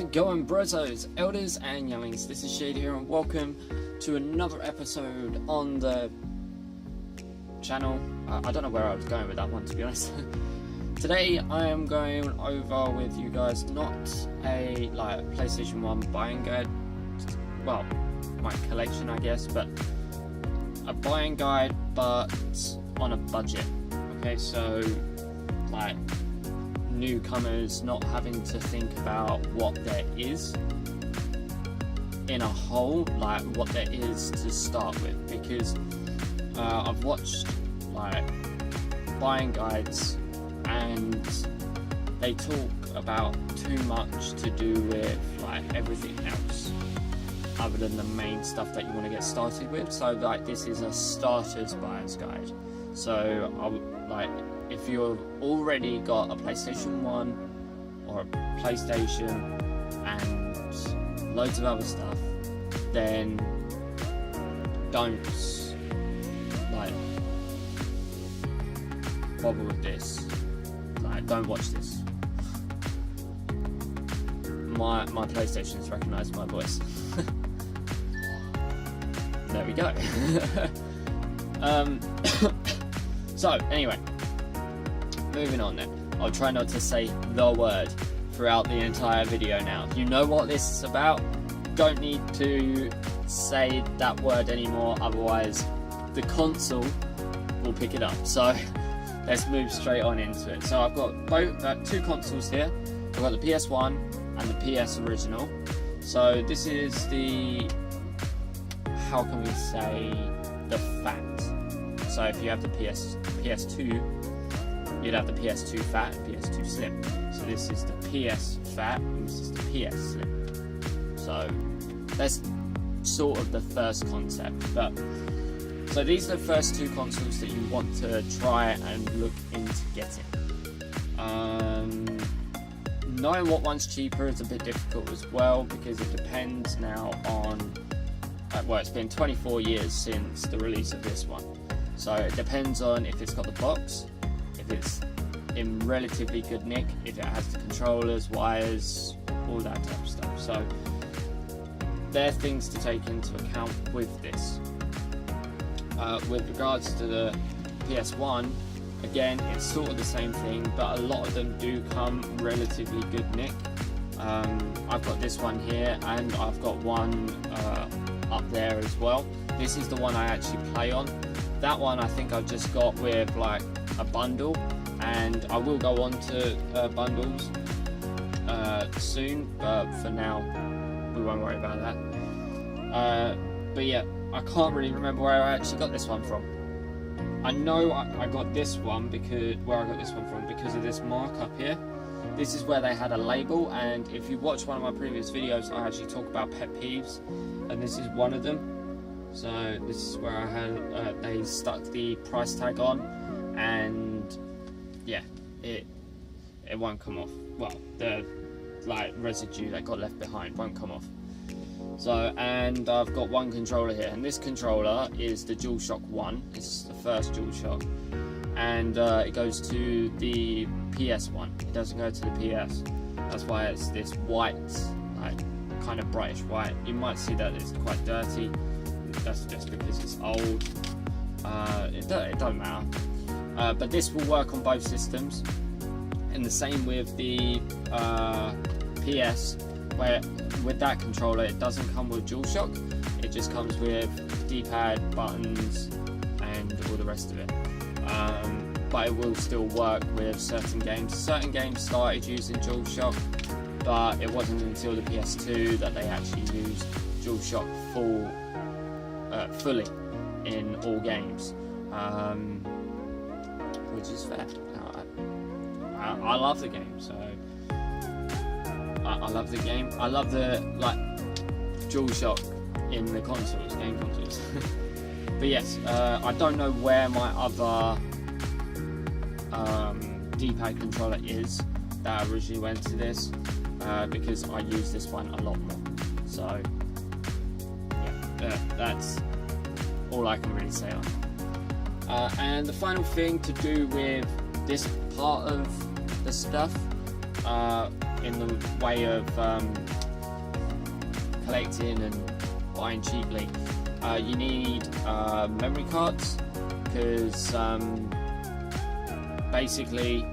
it going, brosos, elders and younglings? This is Shade here and welcome to another episode on the channel. I don't know where I was going with that one, to be honest. Today I am going over with you guys not a PlayStation 1 buying guide, well, my collection I guess, but a buying guide but on a budget. Okay, so like newcomers not having to think about what there is in a whole, like what there is to start with, because I've watched like buying guides and they talk about too much to do with like everything else other than the main stuff that you want to get started with. So like this is a starter's buyer's guide. So if you've already got a PlayStation 1 or a PlayStation and loads of other stuff, then don't bother with this. Don't watch this. My PlayStation's recognised my voice. There we go. So anyway, moving on then. I'll try not to say the word throughout the entire video now. You know what this is about. Don't need to say that word anymore, otherwise the console will pick it up. So let's move straight on into it. So I've got both two consoles here. I've got the PS1 and the PS original. So this is the, how can we say, the fat. So if you have the PS2, you'd have the PS2 fat and PS2 slim. So this is the PS fat and this is the PS slim. So that's sort of the first concept. But so these are the first two consoles that you want to try and look into getting. Knowing what one's cheaper is a bit difficult as well, because it depends now on, well, it's been 24 years since the release of this one. So it depends on if it's got the box, if it's in relatively good nick, if it has the controllers, wires, all that type of stuff. So there are things to take into account with this. With regards to the PS1, again, it's sort of the same thing, but a lot of them do come relatively good nick. I've got this one here, and I've got one up there as well. This is the one I actually play on. That one I think I've just got with like a bundle, and I will go on to bundles soon, but for now we won't worry about that. But yeah, I can't really remember where I actually got this one from. I know I got this one because of this mark up here. This is where they had a label, and if you watch one of my previous videos, I actually talk about pet peeves, and this is one of them. So this is where I had they stuck the price tag on, and yeah, it won't come off. Well, the residue that got left behind won't come off. So, and I've got one controller here, and this controller is the DualShock 1. This is the first DualShock, and it goes to the PS one. It doesn't go to the PS. That's why it's this white, kind of brightish white. You might see that it's quite dirty. That's just because it's old. It don't matter. But this will work on both systems, and the same with the PS, where with that controller it doesn't come with DualShock. It just comes with D-pad, buttons, and all the rest of it. But it will still work with certain games. Certain games started using DualShock, but it wasn't until the PS2 that they actually used DualShock fully in all games, which is fair. I love the game, so I love the game. I love the DualShock in the consoles, game consoles. But yes, I don't know where my other D-pad controller is that originally went to this, because I use this one a lot more. So yeah, that's all I can really say on it. And the final thing to do with this part of the stuff in the way of collecting and buying cheaply. You need memory cards, because basically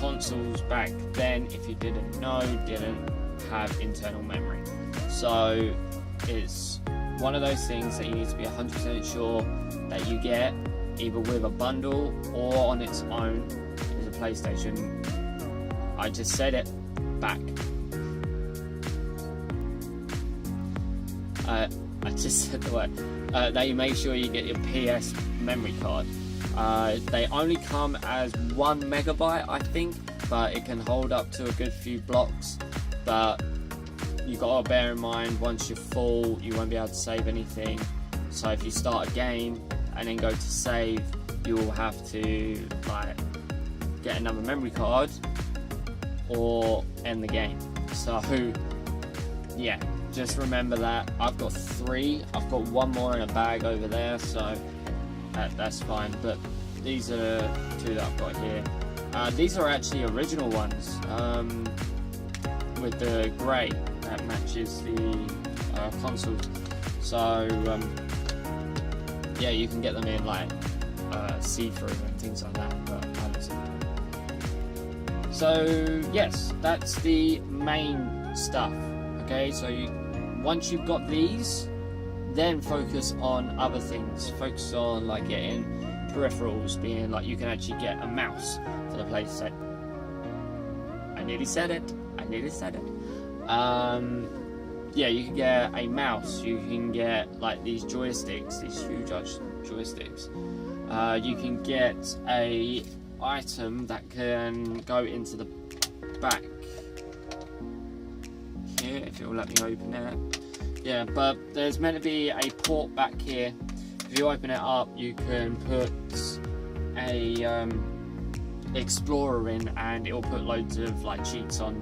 consoles back then, if you didn't know, didn't have internal memory. So it's one of those things that you need to be 100% sure that you get, either with a bundle or on its own, is a PlayStation. I just said it back. I just said the word. That you make sure you get your PS memory card. They only come as 1 megabyte, I think, but it can hold up to a good few blocks. But you gotta bear in mind, once you're full, you won't be able to save anything. So if you start a game and then go to save, you'll have to like get another memory card or end the game. So yeah, just remember that. I've got 3. I've got 1 more in a bag over there, so that's fine. But these are 2 that I've got here. These are actually original ones, with the grey that matches the consoles. So yeah, you can get them in like see-through and things like that, but I haven't seen that. So yes, that's the main stuff. Okay, so once you've got these, then focus on other things. Focus on like getting peripherals, being like you can actually get a mouse for the PlayStation. I nearly said it. Yeah, you can get a mouse. You can get like these joysticks, these huge joysticks. You can get a item that can go into the back here, if it will let me open it. Yeah, but there's meant to be a port back here. If you open it up, you can put a Explorer in, and it will put loads of like cheats on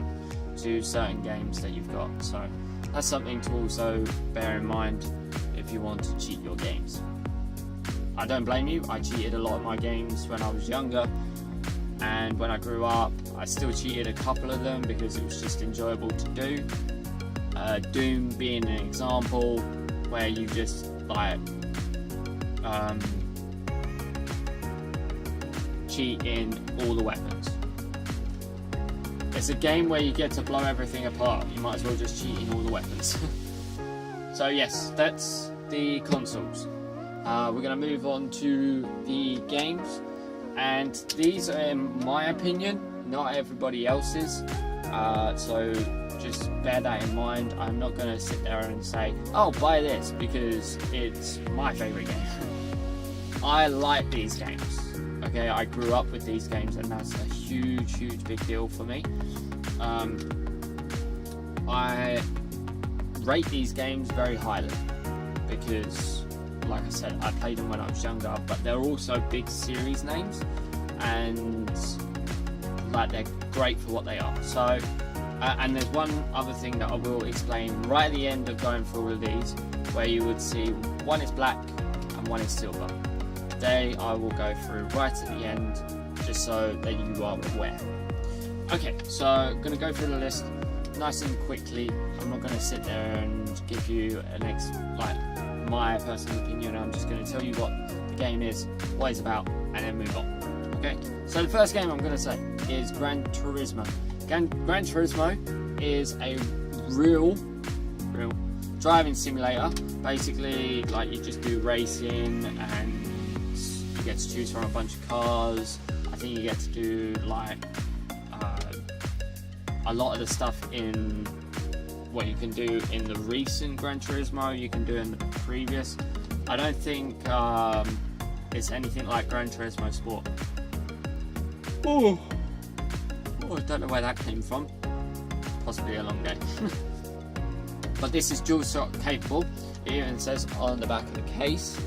to certain games that you've got. So that's something to also bear in mind if you want to cheat your games. I don't blame you. I cheated a lot of my games when I was younger, and when I grew up I still cheated a couple of them because it was just enjoyable to do. Doom being an example, where you just like cheat in all the weapons. It's a game where you get to blow everything apart. You might as well just cheat in all the weapons. So yes, that's the consoles. We're going to move on to the games, and these are, in my opinion, not everybody else's. So just bear that in mind. I'm not going to sit there and say, oh, buy this, because it's my favourite game. I like these games. Okay, I grew up with these games, and that's a huge big deal for me. I rate these games very highly because, like I said, I played them when I was younger, but they're also big series names, and like they're great for what they are. So and there's one other thing that I will explain right at the end of going through all of these, where you would see one is black and one is silver. Today I will go through right at the end, just so that you are aware. Okay, so I'm going to go through the list nice and quickly. I'm not going to sit there and give you my personal opinion. I'm just going to tell you what the game is, what it's about, and then move on. Okay, so the first game I'm going to say is Gran Turismo. Gran Turismo is a real driving simulator. Basically, like, you just do racing, and you get to choose from a bunch of cars. I think you get to do like a lot of the stuff in what you can do in the recent Gran Turismo you can do in the previous. I don't think it's anything like Gran Turismo Sport. Oh, I don't know where that came from. Possibly a long day. But this is dual shock capable. It even says on the back of the case.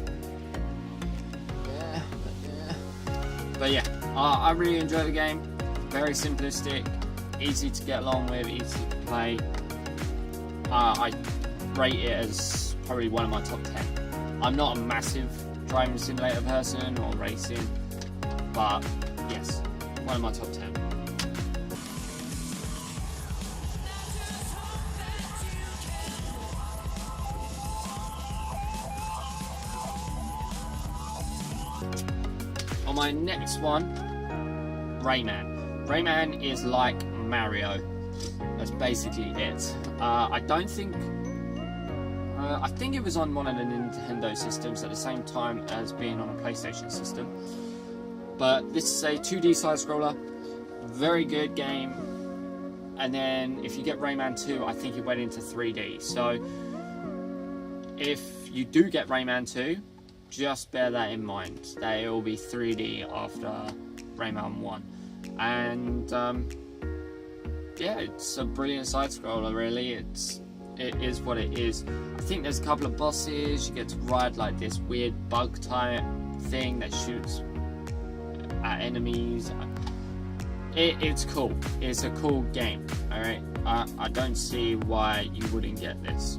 But yeah, I really enjoy the game. Very simplistic, easy to get along with, easy to play. I rate it as probably one of my top 10. I'm not a massive driving simulator person or racing, but yes, one of my top 10. my next one, Rayman. Rayman is like Mario. That's basically it. I think it was on one of the Nintendo systems at the same time as being on a PlayStation system. But this is a 2D side scroller, very good game. And then if you get Rayman 2, I think it went into 3D. So if you do get Rayman 2, just bear that in mind. They will be 3D after Rayman 1. And yeah, it's a brilliant side scroller, really. It is what it is. I think there's a couple of bosses. You get to ride like this weird bug type thing that shoots at enemies. It's cool. It's a cool game. Alright, I don't see why you wouldn't get this.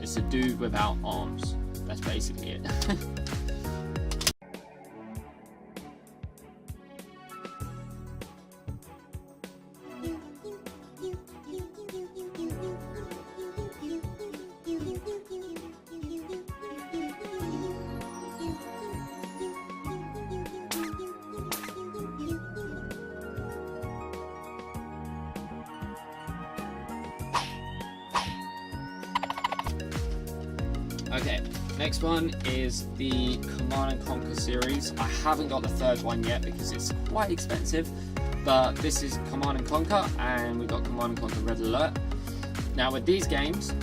It's a dude without arms. That's basically it. Okay, next one is the Command & Conquer series. I haven't got the third one yet because it's quite expensive, but this is Command & Conquer, and we've got Command & Conquer Red Alert. Now with these games,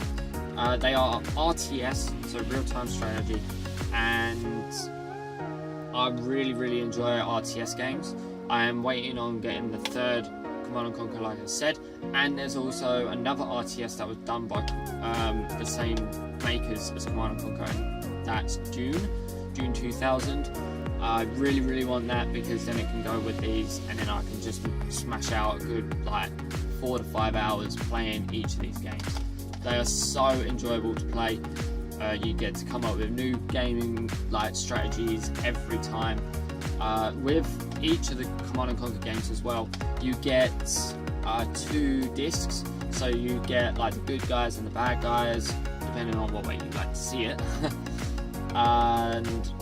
they are RTS, so real-time strategy, and I really enjoy RTS games. I am waiting on getting the third Command & Conquer, like I said, and there's also another RTS that was done by the same makers as Command & Conquer, and that's June 2000. I really want that because then it can go with these, and then I can just smash out a good like 4 to 5 hours playing each of these games. They are so enjoyable to play. You get to come up with new gaming like strategies every time. With each of the Command & Conquer games as well, you get 2 discs, so you get like the good guys and the bad guys, depending on what way you like to see it. And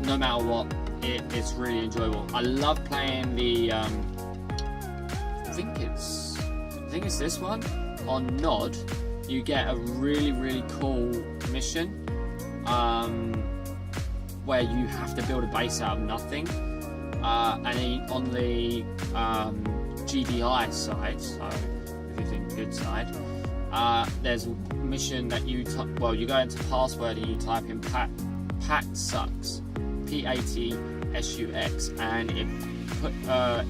no matter what, it's really enjoyable. I love playing the I think it's this one on Nod. You get a really cool mission where you have to build a base out of nothing, and then on the GDI side, so if you think good side, there's a mission that you you go into password and you type in Pat sucks, PATSUX, and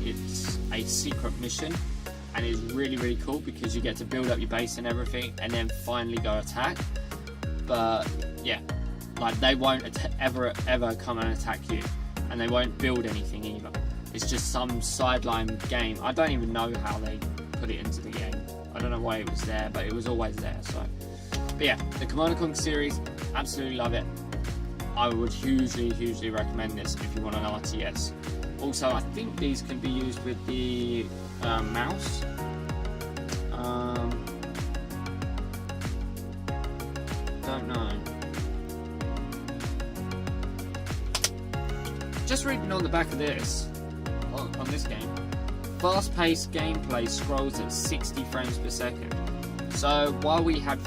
it's a secret mission, and it's really cool because you get to build up your base and everything, and then finally go attack. But yeah, like they won't ever come and attack you, and they won't build anything either. It's just some sideline game. I don't even know how they put it into the game. I don't know why it was there, but it was always there. So, but yeah, the Command & Conquer series, absolutely love it. I would hugely recommend this if you want an RTS. Also, I think these can be used with the mouse. Don't know. Just reading on the back of this, on this game, fast-paced gameplay scrolls at 60 frames per second. So while we had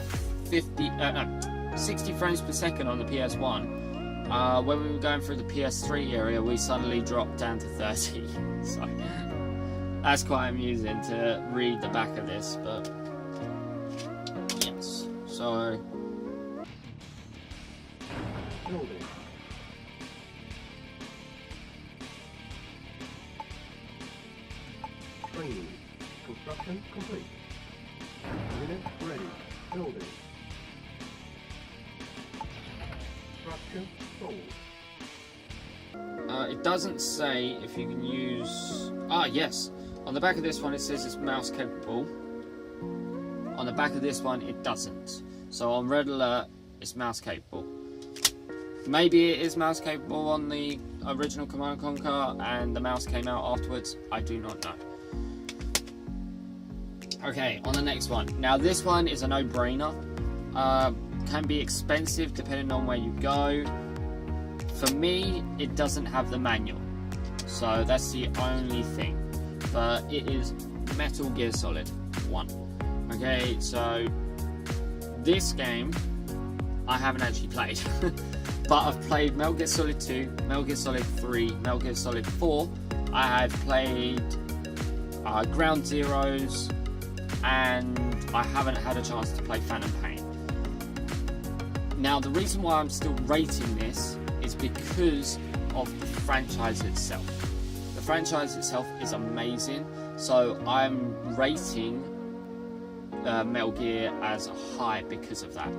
60 frames per second on the PS1, when we were going through the PS3 area, we suddenly dropped down to 30. So that's quite amusing to read the back of this, but yes. So training. Construction complete. Unit ready. Building. Structure sold. It doesn't say if you can use... yes. On the back of this one it says it's mouse capable. On the back of this one it doesn't. So on Red Alert it's mouse capable. Maybe it is mouse capable on the original Command & Conquer and the mouse came out afterwards. I do not know. Okay, on the next one. Now this one is a no-brainer. Can be expensive depending on where you go. For me, it doesn't have the manual, so that's the only thing. But it is Metal Gear Solid 1. Okay, so this game I haven't actually played, but I've played Metal Gear Solid 2, Metal Gear Solid 3, Metal Gear Solid 4. I have played Ground Zeroes, and I haven't had a chance to play Phantom Pain. Now, the reason why I'm still rating this is because of the franchise itself. The franchise itself is amazing, so I'm rating Metal Gear as a high because of that.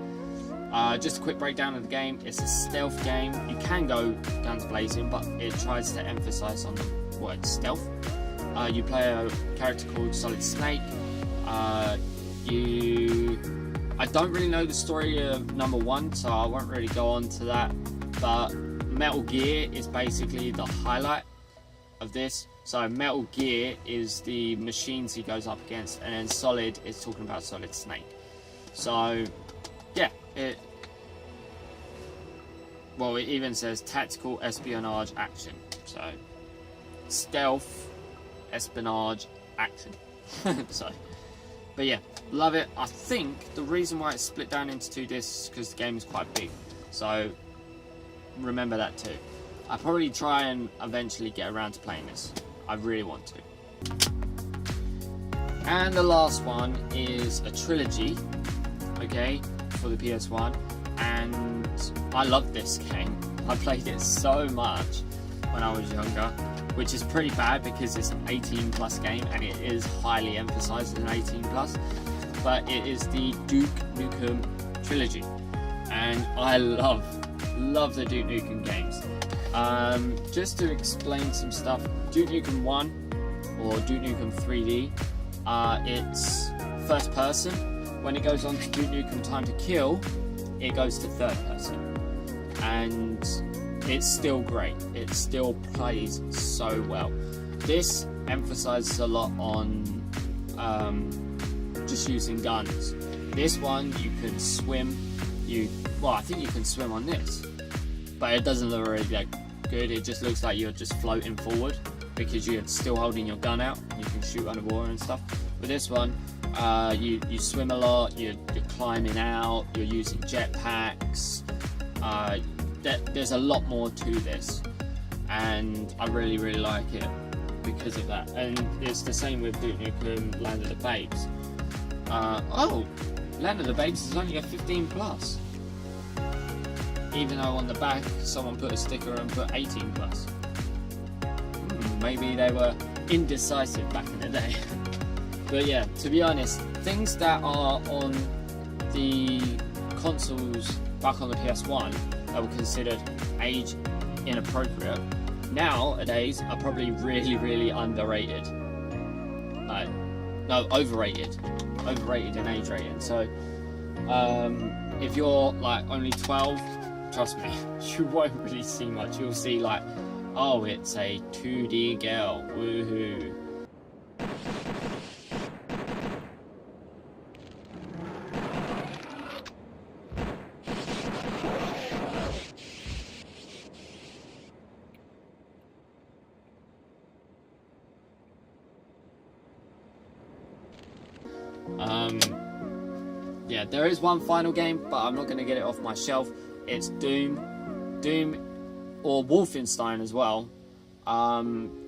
Just a quick breakdown of the game. It's a stealth game. You can go guns blazing, but it tries to emphasize on the word stealth. You play a character called Solid Snake. I don't really know the story of number 1, so I won't really go on to that, but Metal Gear is basically the highlight of this. So Metal Gear is the machines he goes up against, and then Solid is talking about Solid Snake. So yeah, it even says tactical espionage action. So stealth, espionage, action. So, but yeah, love it. I think the reason why it's split down into 2 discs is because the game is quite big. So remember that too. I'll probably try and eventually get around to playing this. I really want to. And the last one is a Trilogy, okay, for the PS1. And I love this game. I played it so much when I was younger, which is pretty bad because it's an 18+ game, and it is highly emphasized as an 18+. But it is the Duke Nukem Trilogy, and I love the Duke Nukem games. Just to explain some stuff, Duke Nukem 1 or Duke Nukem 3D, it's first person. When it goes on to Duke Nukem Time to Kill, it goes to third person, and it's still great. It still plays so well. This emphasizes a lot on just using guns. This one you can swim. I think you can swim on this, but it doesn't look really that good. It just looks like you're just floating forward because you're still holding your gun out. You can shoot underwater and stuff. With this one, you swim a lot. You're climbing out. You're using jetpacks. There's a lot more to this, and I really like it because of that. And it's the same with Duke Nukem Land of the Babes. Land of the Babes is only a 15+, even though on the back someone put a sticker and put 18+. Maybe they were indecisive back in the day. But yeah, to be honest, things that are on the consoles back on the PS1 that were considered age inappropriate nowadays are probably really underrated. Overrated in age rating. So if you're like only 12, trust me, you won't really see much. You'll see like, oh, it's a 2D girl, woohoo. Yeah, there is one final game, but I'm not going to get it off my shelf. It's Doom or Wolfenstein as well.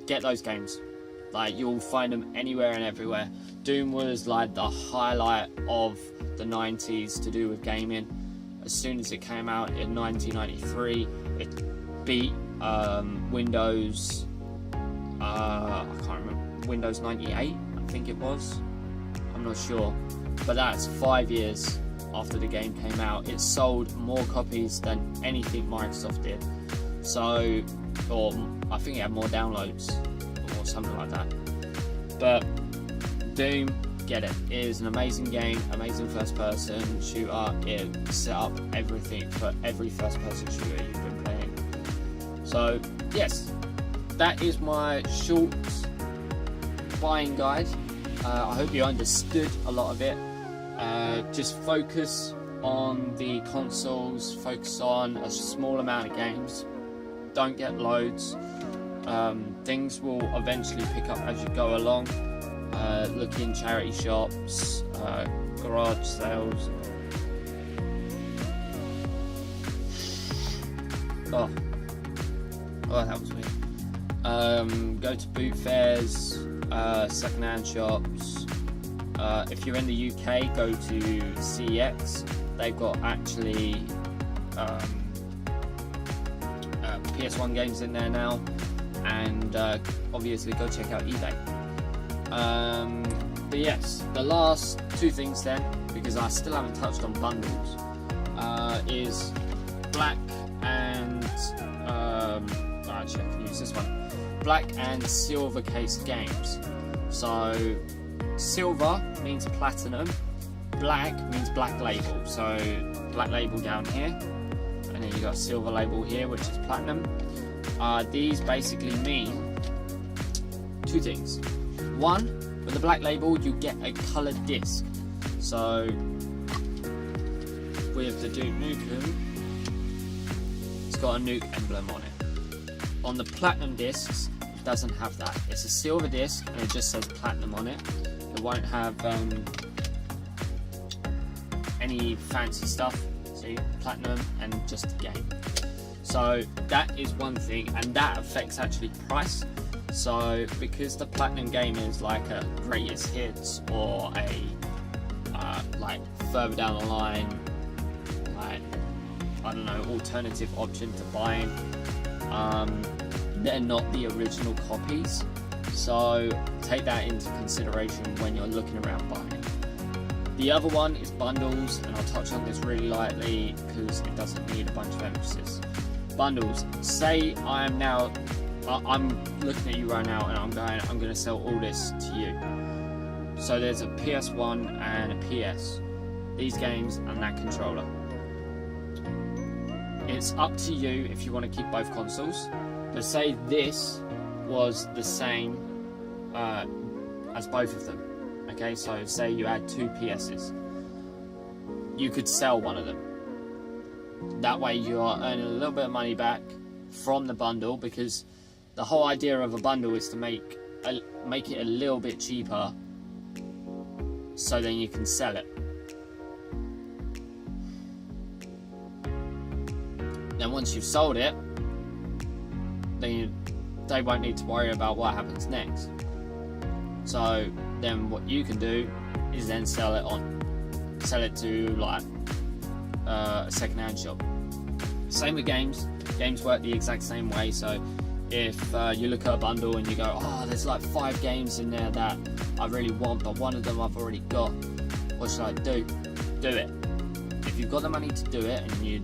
Get those games. Like, you'll find them anywhere and everywhere. Doom was like the highlight of the 90s to do with gaming. As soon as it came out in 1993, it beat Windows, I can't remember, Windows 98, I think it was. I'm not sure. But that's 5 years after the game came out. It sold more copies than anything Microsoft did. So, or I think it had more downloads or something like that. But Doom, get it. It is an amazing game, amazing first person shooter. It set up everything for every first person shooter you've been playing. So yes, that is my short buying guide. I hope you understood a lot of it. Just focus on the consoles, focus on a small amount of games, don't get loads. Things will eventually pick up as you go along. Look in charity shops, garage sales. Oh, that was weird. Go to boot fairs, second-hand shops. If you're in the UK, go to CX. They've got actually PS1 games in there now, and obviously go check out eBay. But yes, the last two things then, because I still haven't touched on bundles, is black and actually I can use this one. Black and silver case games. So silver means platinum, black means black label. So black label down here, and then you got silver label here, which is platinum. These basically mean two things. One, with the black label you get a coloured disc. So with the Duke Nukem, it's got a Nuke emblem on it. On the platinum discs, it doesn't have that. It's a silver disc and it just says platinum on it. It won't have any fancy stuff. See, platinum and just a game. So that is one thing, and that affects actually price. So because the platinum game is like a greatest hits or a like further down the line, like I don't know, alternative option to buying, they're not the original copies. So take that into consideration when you're looking around buying. The other one is bundles, and I'll touch on this really lightly because it doesn't need a bunch of emphasis. Bundles. Say I'm looking at you right now and I'm going to sell all this to you. So there's a PS1 and a PS. These games and that controller. It's up to you if you want to keep both consoles. But say this was the same as both of them. Okay, so say you had two PSs. You could sell one of them. That way you are earning a little bit of money back from the bundle, because the whole idea of a bundle is to make it a little bit cheaper, so then you can sell it. Then once you've sold it, then they won't need to worry about what happens next. So then what you can do is then sell it to like a second-hand shop. Same with games. Games work the exact same way. So if you look at a bundle and you go, oh, there's like 5 games in there that I really want, but one of them I've already got, what should I do? Do it. If you've got the money to do it and you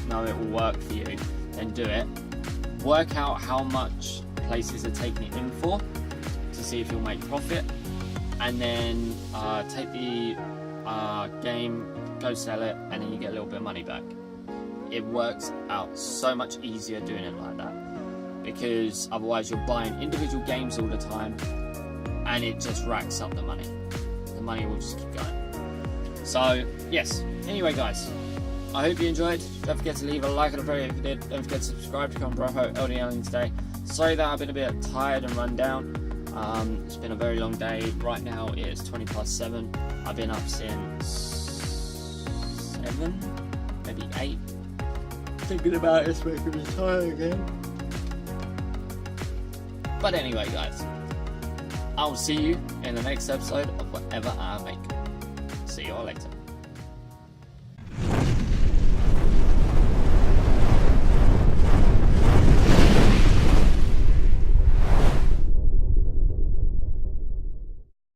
know it will work for you, then do it. Work out how much places are taking it in for to see if you'll make profit, and then take the game, go sell it, and then you get a little bit of money back. It works out so much easier doing it like that, because otherwise you're buying individual games all the time and it just racks up the money. The money will just keep going. So yes, anyway guys, I hope you enjoyed. Don't forget to leave a like on the video if you did. Don't forget to subscribe to come Bravo Youngling today. Sorry that I've been a bit tired and run down. It's been a very long day. Right now it is 7:20. I've been up since 7, maybe 8. Thinking about this making me tired again. But anyway guys, I'll see you in the next episode of whatever I make. See you all later.